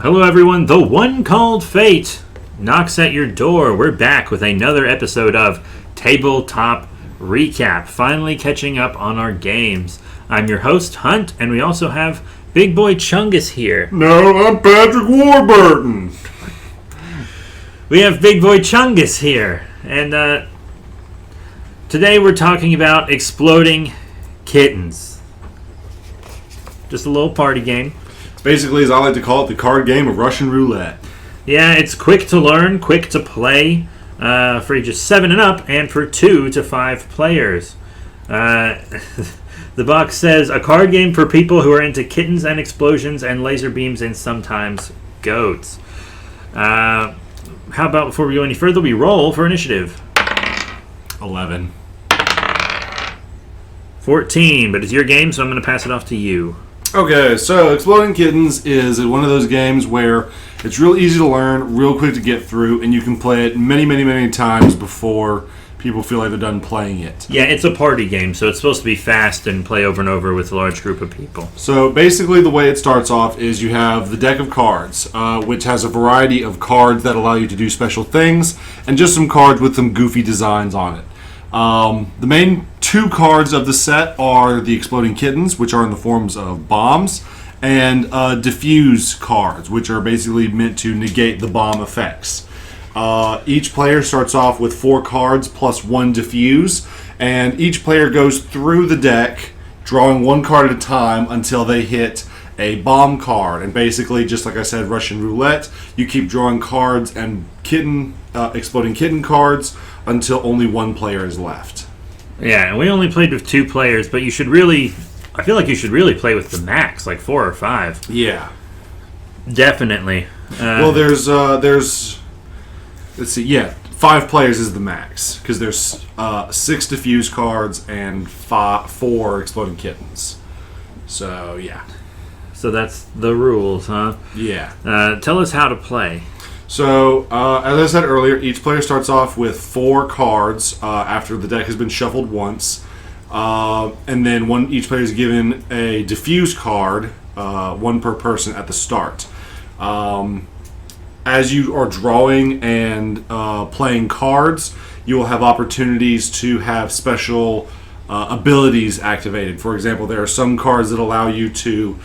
Hello everyone, the one called Fate knocks at your door. We're back with another episode of Tabletop Recap, finally catching up on our games. I'm your host, Hunt, and we also have Big Boy Chungus here. No, I'm Patrick Warburton. We have Big Boy Chungus here, and today we're talking about Exploding Kittens. Just a little party game. Basically, as I like to call it, the card game of Russian roulette. Yeah, it's quick to learn, quick to play, for ages 7 and up, and for 2 to 5 players. The box says, a card game for people who are into kittens and explosions and laser beams and sometimes goats. How about, before we go any further, we roll for initiative? 11. 14, but it's your game, so I'm going to pass it off to you. Okay, so Exploding Kittens is one of those games where it's real easy to learn, real quick to get through, and you can play it many times before people feel like they're done playing it. Yeah, it's a party game, so it's supposed to be fast and play over and over with a large group of people. So basically the way it starts off is you have the deck of cards, which has a variety of cards that allow you to do special things, and just some cards with some goofy designs on it. The main 2 cards of the set are the Exploding Kittens, which are in the forms of bombs, and diffuse cards, which are basically meant to negate the bomb effects. Each player starts off with 4 cards plus 1 diffuse, and each player goes through the deck, drawing 1 card at a time until they hit a bomb card. And basically, just like I said, Russian roulette, you keep drawing cards and Exploding Kitten cards until only 1 player is left. Yeah, and we only played with 2 players, but I feel like you should really play with the max, like 4 or 5. Yeah. Definitely. Well, there's let's see, yeah, 5 players is the max, because there's 6 diffuse cards and 4 Exploding Kittens. So, yeah. So that's the rules, huh? Yeah. Tell us how to play. So, as I said earlier, each player starts off with 4 cards after the deck has been shuffled once. And then each player is given a diffuse card, 1 per person at the start. As you are drawing and playing cards, you will have opportunities to have special abilities activated. For example, there are some cards that allow you to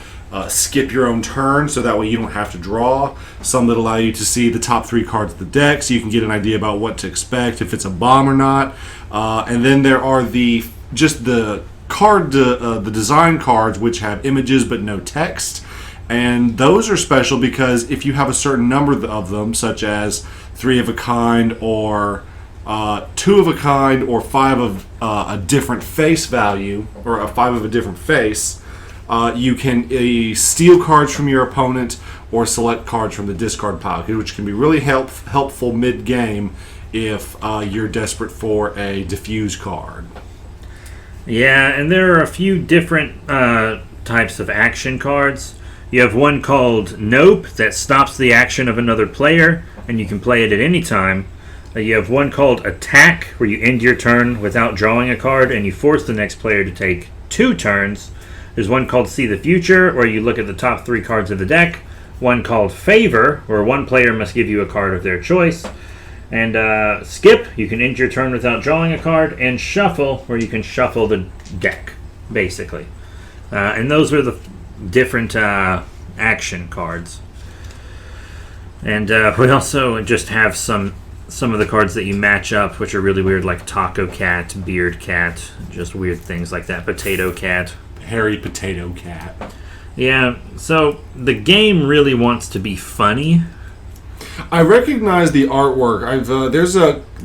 skip your own turn, so that way you don't have to draw. Some that allow you to see the top 3 cards of the deck, so you can get an idea about what to expect, if it's a bomb or not. And then there are the design cards, which have images but no text. And those are special because if you have a certain number of them, such as 3 of a kind, or 2 of a kind, or 5 of a different face value, or a 5 of a different face, you can steal cards from your opponent or select cards from the discard pile, which can be really helpful mid-game if you're desperate for a diffuse card. Yeah, and there are a few different types of action cards. You have one called Nope that stops the action of another player, and you can play it at any time. You have one called Attack, where you end your turn without drawing a card, and you force the next player to take 2 turns. There's one called See the Future, where you look at the top 3 cards of the deck. One called Favor, where 1 player must give you a card of their choice. And Skip, you can end your turn without drawing a card. And Shuffle, where you can shuffle the deck, basically. And those are the different action cards. And we also just have some of the cards that you match up, which are really weird, like Taco Cat, Beard Cat, just weird things like that. Potato Cat. Hairy Potato Cat. Yeah, so the game really wants to be funny. I recognize the artwork.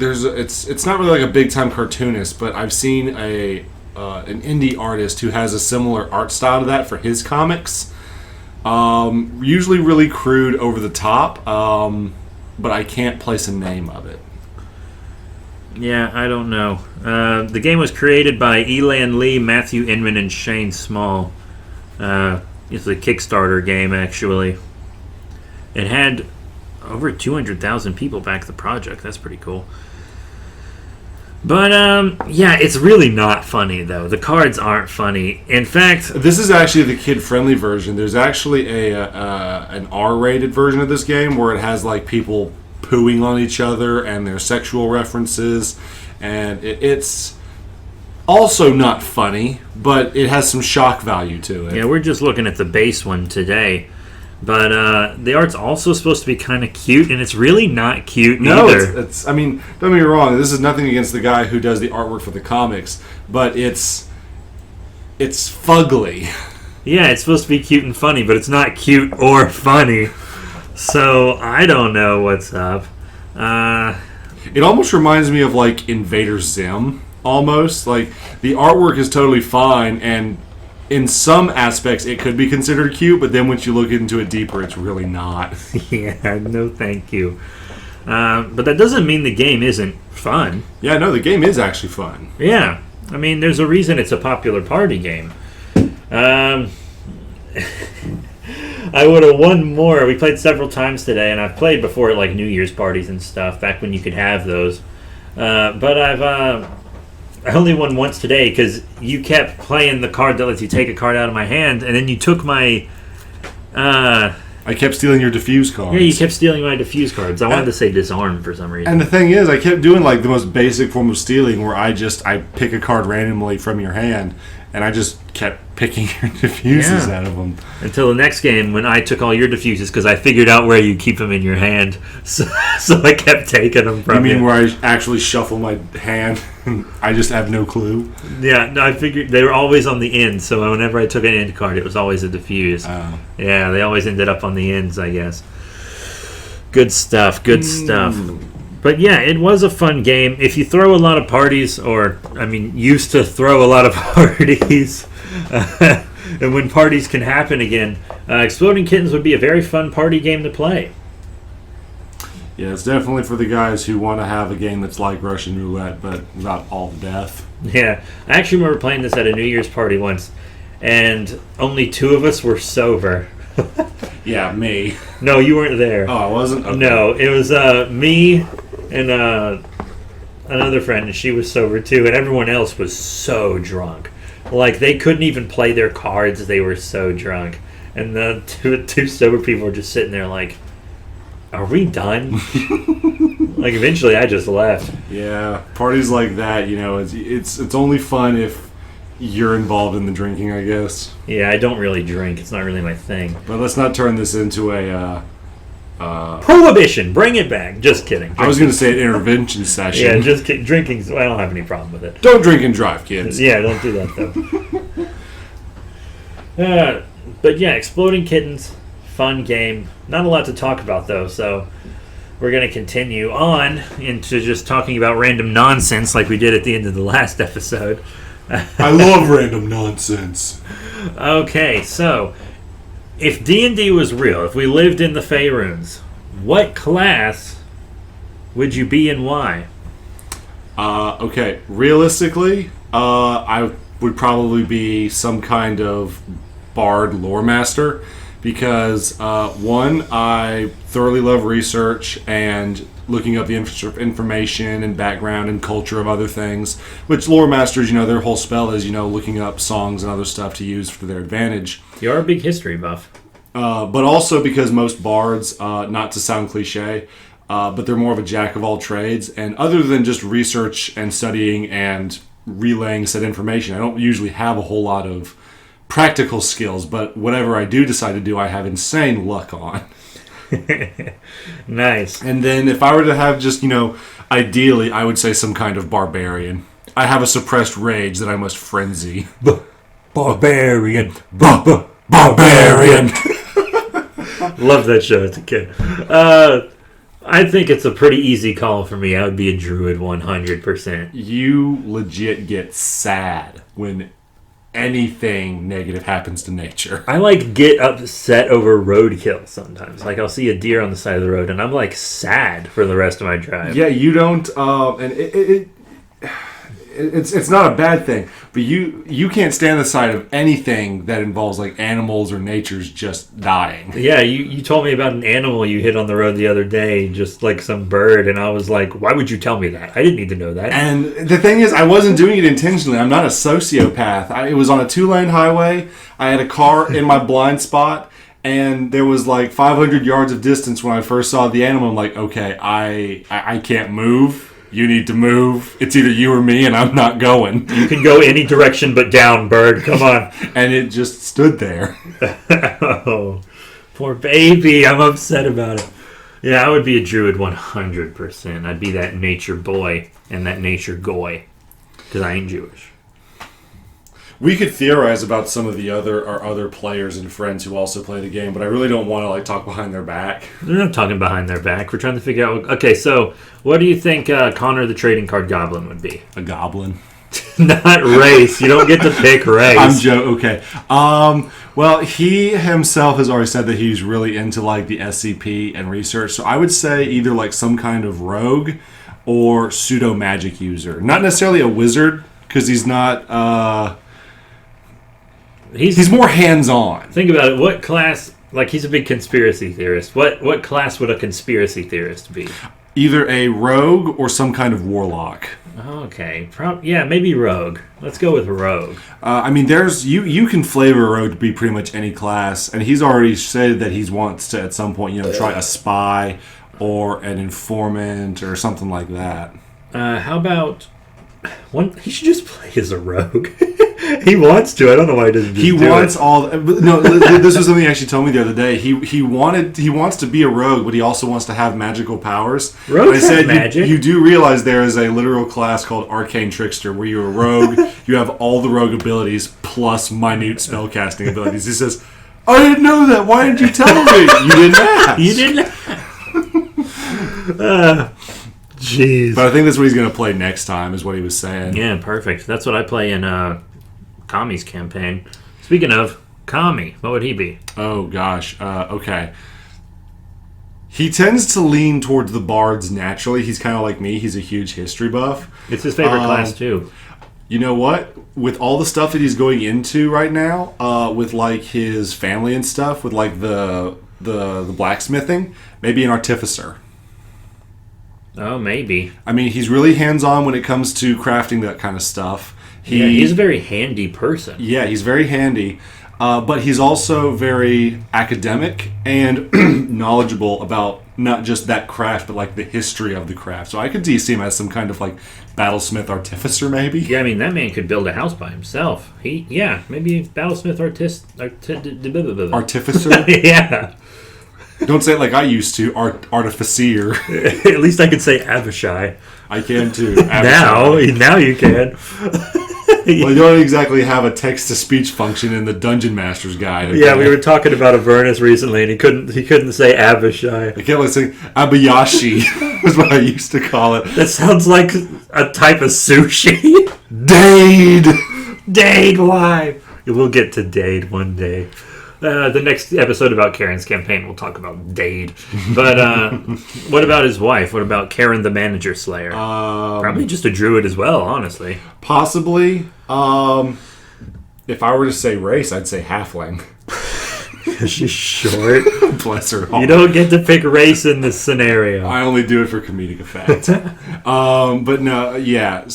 It's not really like a big time cartoonist, but I've seen an indie artist who has a similar art style to that for his comics. Usually really crude, over the top, but I can't place a name of it. Yeah, I don't know. The game was created by Elan Lee, Matthew Inman, and Shane Small. It's a Kickstarter game, actually. It had over 200,000 people back the project. That's pretty cool. But yeah, it's really not funny though. The cards aren't funny. In fact, This is actually the kid-friendly version. There's actually an R-rated version of this game where it has like people pooing on each other and their sexual references, and it's also not funny, but it has some shock value to it. yeah, we're just looking at the base one today. But the art's also supposed to be kind of cute, and it's really not cute either. It's. I mean, don't get me wrong. This is nothing against the guy who does the artwork for the comics, but it's fugly. Yeah, it's supposed to be cute and funny, but it's not cute or funny. So I don't know what's up. It almost reminds me of like Invader Zim. Almost like the artwork is totally fine, and in some aspects it could be considered cute, but then once you look into it deeper, it's really not. Yeah, no thank you. But that doesn't mean the game isn't fun. Yeah, no, the game is actually fun. Yeah, I mean, there's a reason it's a popular party game. I would have won more. We played several times today, and I've played before at like New Year's parties and stuff, back when you could have those. But I only won once today because you kept playing the card that lets you take a card out of my hand, and then you took my... I kept stealing your diffuse cards. Yeah, you kept stealing my diffuse cards. I wanted to say disarm for some reason. And the thing is, I kept doing like the most basic form of stealing where I pick a card randomly from your hand, and I just kept picking your diffuses out of them. Until the next game when I took all your diffuses because I figured out where you keep them in your hand. So I kept taking them from you. You mean where I actually shuffle my hand and I just have no clue? Yeah, no, I figured they were always on the end, so whenever I took an end card, it was always a diffuse. Oh. Yeah, they always ended up on the ends, I guess. Good stuff, good stuff. But yeah, it was a fun game. If you throw a lot of parties, or, I mean, used to throw a lot of parties, and when parties can happen again, Exploding Kittens would be a very fun party game to play. Yeah, it's definitely for the guys who want to have a game that's like Russian roulette, but without all the death. Yeah, I actually remember playing this at a New Year's party once, and only 2 of us were sober. Yeah, me. No, you weren't there. Oh, I wasn't? Okay. No, it was me and another friend, and she was sober too, and everyone else was so drunk. Like, they couldn't even play their cards, they were so drunk. And the two sober people were just sitting there like, are we done? Like, eventually I just left. Yeah, parties like that, it's only fun if you're involved in the drinking, I guess. Yeah, I don't really drink. It's not really my thing. But let's not turn this into a... Prohibition! Bring it back. Just kidding. I was going to say an intervention session. Yeah, just kidding. Drinking's... I don't have any problem with it. Don't drink and drive, kids. Yeah, don't do that, though. But yeah, Exploding Kittens, fun game. Not a lot to talk about, though, so we're going to continue on into just talking about random nonsense like we did at the end of the last episode. I love random nonsense. Okay, so if D&D was real, if we lived in the Faerunes, what class would you be and why? Okay, realistically, I would probably be some kind of bard lore master because, one, I thoroughly love research and looking up the information and background and culture of other things, which lore masters, their whole spell is, looking up songs and other stuff to use for their advantage. You're a big history buff. But also because most bards, not to sound cliche, but they're more of a jack of all trades, and other than just research and studying and relaying said information, I don't usually have a whole lot of practical skills, but whatever I do decide to do, I have insane luck on. Nice. And then if I were to have just, ideally, I would say some kind of barbarian. I have a suppressed rage that I must frenzy. Barbarian. Barbarian. Love that show as a kid. I think it's a pretty easy call for me. I would be a druid 100%. You legit get sad when anything negative happens to nature. I get upset over roadkill sometimes. Like, I'll see a deer on the side of the road and I'm sad for the rest of my drive. Yeah, you don't and it's not a bad thing, but you can't stand the sight of anything that involves like animals or nature's just dying. Yeah, you told me about an animal you hit on the road the other day, just like some bird, and I was like, why would you tell me that? I didn't need to know that. And the thing is, I wasn't doing it intentionally. I'm not a sociopath. It was on a 2-lane highway. I had a car in my blind spot, and there was like 500 yards of distance when I first saw the animal. I'm like, okay, I can't move. You need to move. It's either you or me, and I'm not going. You can go any direction but down, bird. Come on. And it just stood there. Oh, poor baby. I'm upset about it. Yeah, I would be a druid 100%. I'd be that nature boy and that nature goy. Because I ain't Jewish. We could theorize about some of our other players and friends who also play the game, but I really don't want to like talk behind their back. We're not talking behind their back. We're trying to figure out... Okay, so what do you think Conor the trading card goblin would be? A goblin. Not race. You don't get to pick race. I'm joking. Okay. Well, he himself has already said that he's really into like the SCP and research, so I would say either like some kind of rogue or pseudo magic user. Not necessarily a wizard, because he's not... He's more hands-on. Think about it. What class... Like, he's a big conspiracy theorist. What class would a conspiracy theorist be? Either a rogue or some kind of warlock. Okay. Yeah, maybe rogue. Let's go with rogue. I mean, there's... You can flavor a rogue to be pretty much any class, and he's already said that he wants to, at some point, try a spy or an informant or something like that. How about... He should just play as a rogue. He wants to. I don't know why he doesn't just do wants it. all... No, this was something he actually told me the other day. He wants to be a rogue, but he also wants to have magical powers. Rogues have magic. You do realize there is a literal class called Arcane Trickster, where you're a rogue, you have all the rogue abilities, plus minute spellcasting abilities. He says, I didn't know that. Why didn't you tell me? You didn't ask. You didn't Jeez. But I think that's what he's going to play next time, is what he was saying. Yeah, perfect. That's what I play in Kami's campaign. Speaking of, Kami, what would he be? Oh, gosh. Okay. He tends to lean towards the bards naturally. He's kind of like me. He's a huge history buff. It's his favorite class, too. You know what? With all the stuff that he's going into right now, with like his family and stuff, with like the blacksmithing, maybe an artificer. Oh, maybe. I mean, he's really hands-on when it comes to crafting that kind of stuff. He's a very handy person. Yeah, he's very handy. But he's also very academic and knowledgeable about not just that craft, but like the history of the craft. So I could see him as some kind of like battlesmith artificer, maybe. Yeah, I mean, that man could build a house by himself. Maybe battlesmith artificer? Yeah. Don't say it like I used to, artificier. At least I could say Avishai. I can too. Now you can. Well, you don't exactly have a text-to-speech function in the Dungeon Master's Guide. Okay? Yeah, we were talking about Avernus recently, and he couldn't say Avishai. I can't say Abayashi was what I used to call it. That sounds like a type of sushi. Dade, why? We'll get to Dade one day. The next episode about Karen's campaign, we'll talk about Dade. But what about his wife? What about Karen the Manager Slayer? Probably just a druid as well, honestly. Possibly. If I were to say race, I'd say halfling. She's short. Bless her heart. You don't get to pick race in this scenario. I only do it for comedic effect. But no, yeah.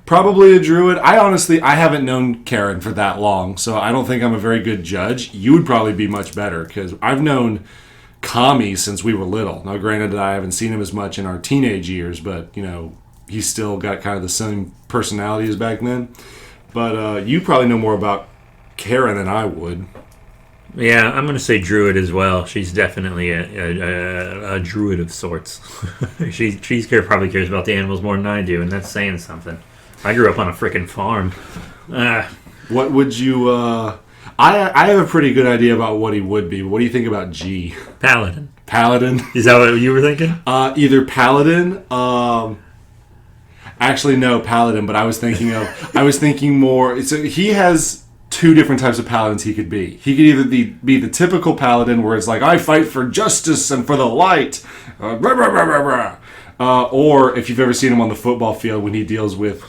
Probably a druid. I haven't known Karen for that long, so I don't think I'm a very good judge. You would probably be much better, because I've known Kami since we were little. Now, granted, I haven't seen him as much in our teenage years, but, he's still got kind of the same personality as back then. But you probably know more about Karen than I would. Yeah, I'm going to say druid as well. She's definitely a druid of sorts. She probably cares about the animals more than I do, and that's saying something. I grew up on a freaking farm. What would you... I have a pretty good idea about what he would be. What do you think about G? Paladin. Paladin? Is that what you were thinking? Either Paladin... actually, no, Paladin, but I was thinking more... So he has two different types of paladins he could be. He could either be the typical paladin, where it's like, I fight for justice and for the light. Or if you've ever seen him on the football field when he deals with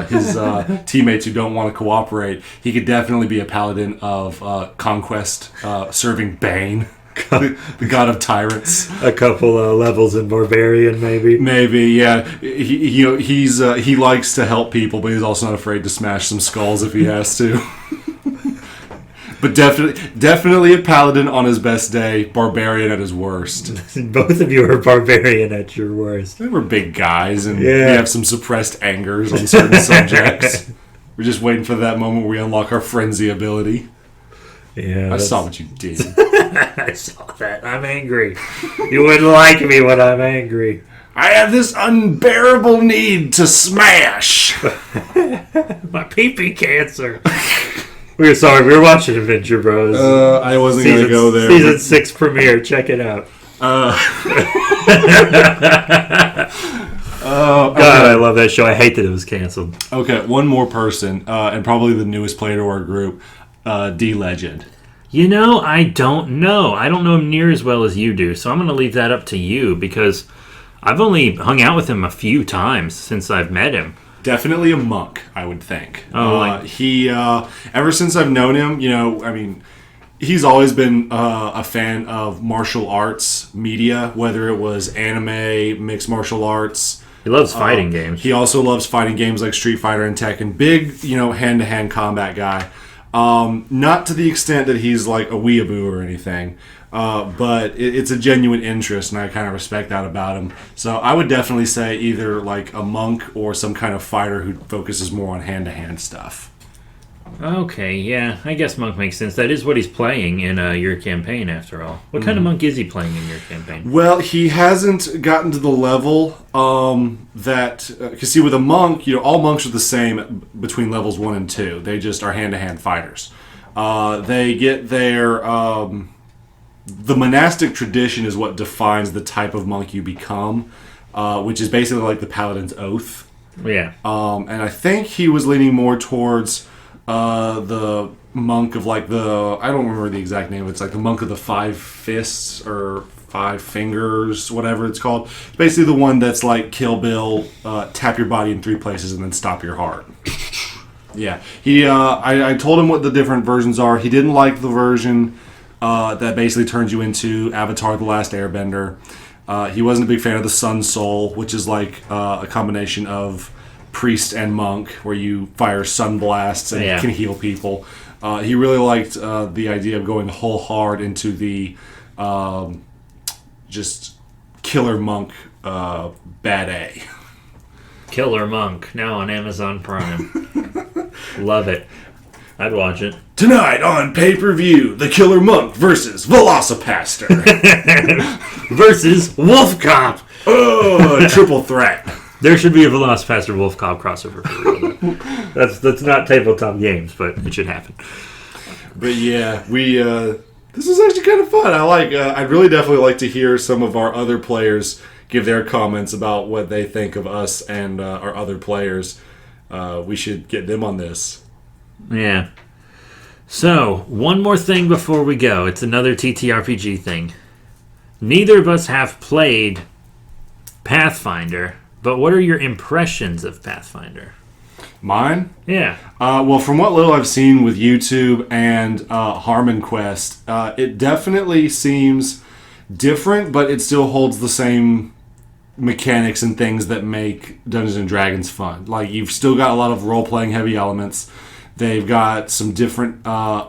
his teammates who don't want to cooperate, he could definitely be a paladin of conquest, serving Bane, the god of tyrants. A couple levels in barbarian, maybe. Maybe, yeah. He likes to help people, but he's also not afraid to smash some skulls if he has to. But definitely a paladin on his best day, barbarian at his worst. Both of you are barbarian at your worst. We're big guys, and we have some suppressed angers on certain subjects. We're just waiting for that moment where we unlock our frenzy ability. Yeah, I saw what you did. I saw that. I'm angry. You wouldn't like me when I'm angry. I have this unbearable need to smash. My pee-pee cancer. We're sorry. We were watching Adventure Bros. I wasn't going to go there. Season 6 premiere. Check it out. God, I love that show. I hate that it was canceled. Okay, one more person, and probably the newest player to our group, D-Legend. You know, I don't know. I don't know him near as well as you do, so I'm going to leave that up to you because I've only hung out with him a few times since I've met him. Definitely a monk, I would think. Oh, he ever since I've known him, he's always been a fan of martial arts media, whether it was anime, mixed martial arts. He loves fighting games. He also loves fighting games like Street Fighter and Tekken. Big, hand-to-hand combat guy. Not to the extent that he's like a weeaboo or anything. But it's a genuine interest, and I kind of respect that about him. So I would definitely say either like a monk or some kind of fighter who focuses more on hand-to-hand stuff. Okay, yeah, I guess monk makes sense. That is what he's playing in your campaign, after all. What kind of monk is he playing in your campaign? Well, he hasn't gotten to the level that... Because see, with a monk, all monks are the same between levels 1 and 2. They just are hand-to-hand fighters. They get their... the monastic tradition is what defines the type of monk you become, which is basically like the Paladin's Oath. Yeah. And I think he was leaning more towards the monk of like the... I don't remember the exact name. It's like the monk of the 5 fists or 5 fingers, whatever it's called. It's basically the one that's like Kill Bill, tap your body in 3 places and then stop your heart. Yeah. He. I told him what the different versions are. He didn't like the version... that basically turns you into Avatar: The Last Airbender. He wasn't a big fan of the Sun Soul, which is like a combination of priest and monk, where you fire sun blasts and can heal people. He really liked the idea of going whole hard into the just killer monk bad A. Killer Monk, now on Amazon Prime. Love it. I'd watch it. Tonight on pay-per-view, the Killer Monk versus Velocipaster. Versus Wolf Cop. Oh, triple threat. There should be a Velocipaster Wolf Cop crossover for real. That's not tabletop games, but it should happen. But yeah, we this is actually kind of fun. I'd really definitely like to hear some of our other players give their comments about what they think of us and our other players. We should get them on this. Yeah. So, one more thing before we go. It's another TTRPG thing. Neither of us have played Pathfinder, but what are your impressions of Pathfinder? Mine? Yeah. Well, from what little I've seen with YouTube and Harmon Quest, it definitely seems different, but it still holds the same mechanics and things that make Dungeons & Dragons fun. Like, you've still got a lot of role-playing heavy elements. They've got some different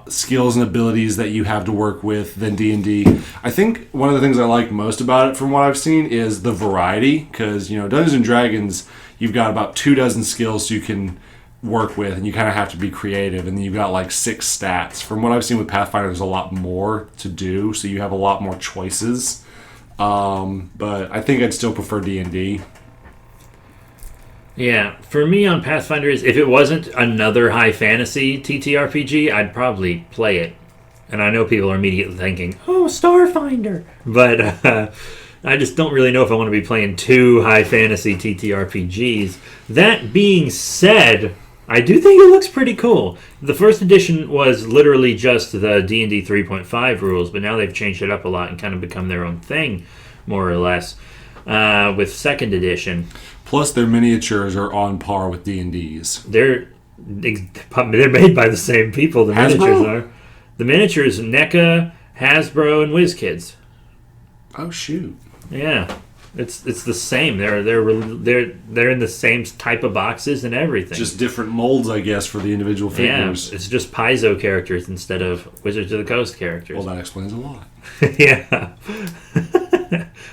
skills and abilities that you have to work with than D&D. I think one of the things I like most about it from what I've seen is the variety, because, Dungeons & Dragons, you've got about 24 skills you can work with, and you kind of have to be creative, and then you've got like 6 stats. From what I've seen with Pathfinder, there's a lot more to do, so you have a lot more choices. But I think I'd still prefer D&D. Yeah, for me on Pathfinder is if it wasn't another high fantasy TTRPG, I'd probably play it. And I know people are immediately thinking, oh, Starfinder. But I just don't really know if I want to be playing 2 high fantasy TTRPGs. That being said, I do think it looks pretty cool. The first edition was literally just the D&D 3.5 rules, but now they've changed it up a lot and kind of become their own thing, more or less. with 2nd edition. Plus, their miniatures are on par with D&D's. They're made by the same people. The miniatures are. The miniatures, NECA, Hasbro, and WizKids. Oh shoot! Yeah, it's the same. They're in the same type of boxes and everything. Just different molds, I guess, for the individual figures. Yeah, it's just Paizo characters instead of Wizards of the Coast characters. Well, that explains a lot. Yeah.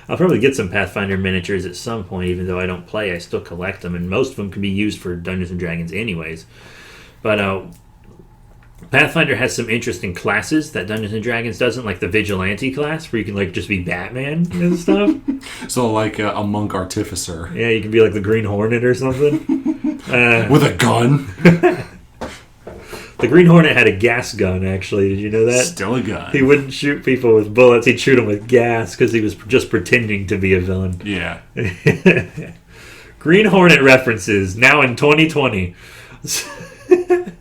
I'll probably get some Pathfinder miniatures at some point, even though I don't play. I still collect them, and most of them can be used for Dungeons & Dragons anyways. But Pathfinder has some interesting classes that Dungeons & Dragons doesn't, like the Vigilante class, where you can like just be Batman and stuff. So like a monk artificer. Yeah, you can be like the Green Hornet or something. With a gun? The Green Hornet had a gas gun, actually. Did you know that? Still a gun. He wouldn't shoot people with bullets. He'd shoot them with gas because he was just pretending to be a villain. Yeah. Green Hornet references, now in 2020.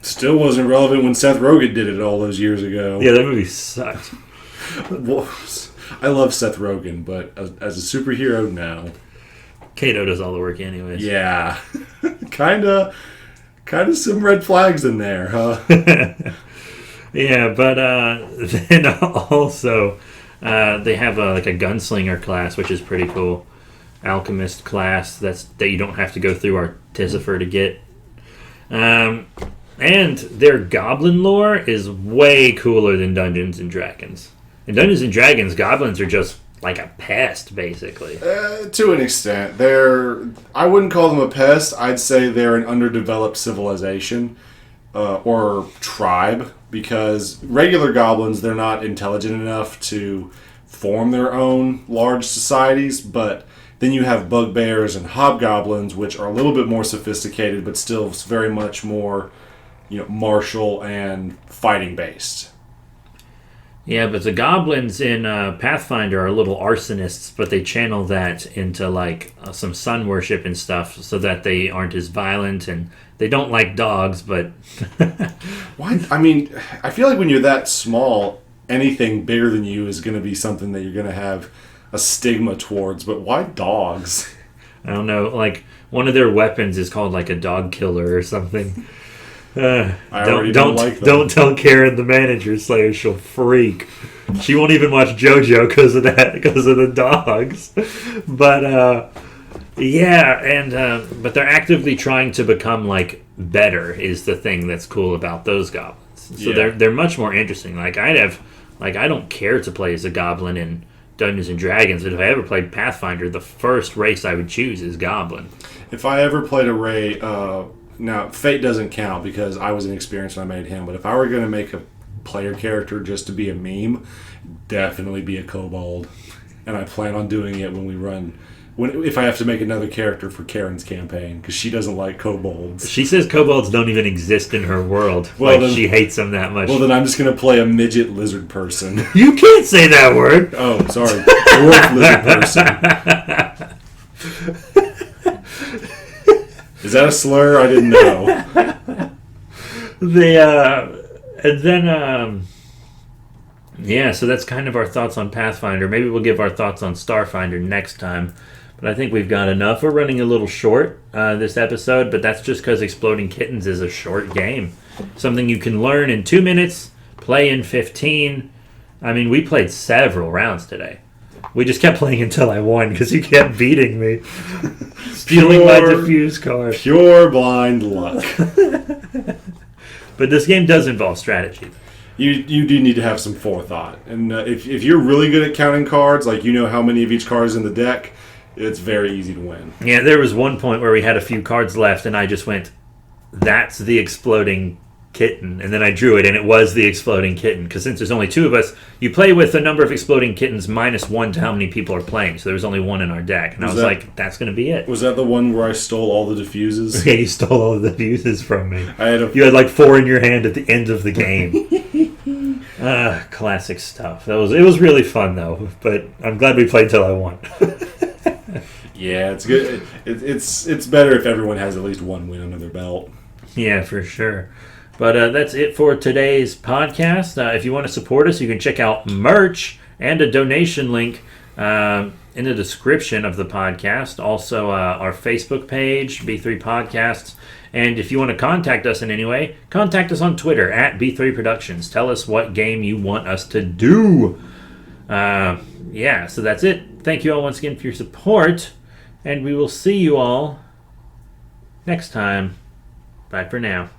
Still wasn't relevant when Seth Rogen did it all those years ago. Yeah, that movie sucked. I love Seth Rogen, but as a superhero, no. Kato does all the work anyways. Yeah. Kinda some red flags in there, huh? Yeah, but then also they have like a gunslinger class, which is pretty cool. Alchemist class that you don't have to go through Artificer to get. And their goblin lore is way cooler than Dungeons & Dragons. In Dungeons & Dragons, goblins are just like a pest, basically. To an extent. I wouldn't call them a pest. I'd say they're an underdeveloped civilization or tribe, because regular goblins, they're not intelligent enough to form their own large societies, but then you have bugbears and hobgoblins, which are a little bit more sophisticated, but still very much more, martial and fighting based. Yeah, but the goblins in Pathfinder are little arsonists, but they channel that into like some sun worship and stuff, so that they aren't as violent, and they don't like dogs. But why? I mean, I feel like when you're that small, anything bigger than you is going to be something that you're going to have a stigma towards. But why dogs? I don't know. Like one of their weapons is called like a dog killer or something. I already don't like them. Don't tell Karen, the manager slayer. She'll freak. She won't even watch JoJo because of that, because of the dogs. But but they're actively trying to become like better. Is the thing that's cool about those goblins. So they're much more interesting. Like I don't care to play as a goblin in Dungeons and Dragons, but if I ever played Pathfinder, the first race I would choose is goblin. If I ever played a race. Now, Fate doesn't count because I was inexperienced when I made him, but if I were going to make a player character just to be a meme, definitely be a kobold. And I plan on doing it when we run, if I have to make another character for Karen's campaign, because she doesn't like kobolds. She says kobolds don't even exist in her world. She hates them that much. Well, then I'm just going to play a midget lizard person. You can't say that word! Oh, sorry. Dwarf lizard person. Is that a slur? I didn't know. So that's kind of our thoughts on Pathfinder. Maybe we'll give our thoughts on Starfinder next time. But I think we've got enough. We're running a little short this episode, but that's just because Exploding Kittens is a short game. Something you can learn in 2 minutes, play in 15. I mean, we played several rounds today. We just kept playing until I won because you kept beating me. Stealing my diffuse card. Pure blind luck. But this game does involve strategy. You do need to have some forethought. And if you're really good at counting cards, like you know how many of each card is in the deck, it's very easy to win. Yeah, there was one point where we had a few cards left, and I just went, that's the Exploding Kitten, and then I drew it, and it was the Exploding Kitten, because since there's only 2 of us, you play with the number of Exploding Kittens minus 1 to how many people are playing, so there was only 1 in our deck, and I was like, that's going to be it. Was that the one where I stole all the diffuses? Yeah, you stole all the diffuses from me. You had like 4 in your hand at the end of the game. Classic stuff. It was really fun, though, but I'm glad we played till I won. Yeah, it's good. It's better if everyone has at least 1 win under their belt. Yeah, for sure. But that's it for today's podcast. If you want to support us, you can check out merch and a donation link in the description of the podcast. Also, our Facebook page, B3 Podcasts. And if you want to contact us in any way, contact us on Twitter at B3 Productions. Tell us what game you want us to do. So that's it. Thank you all once again for your support. And we will see you all next time. Bye for now.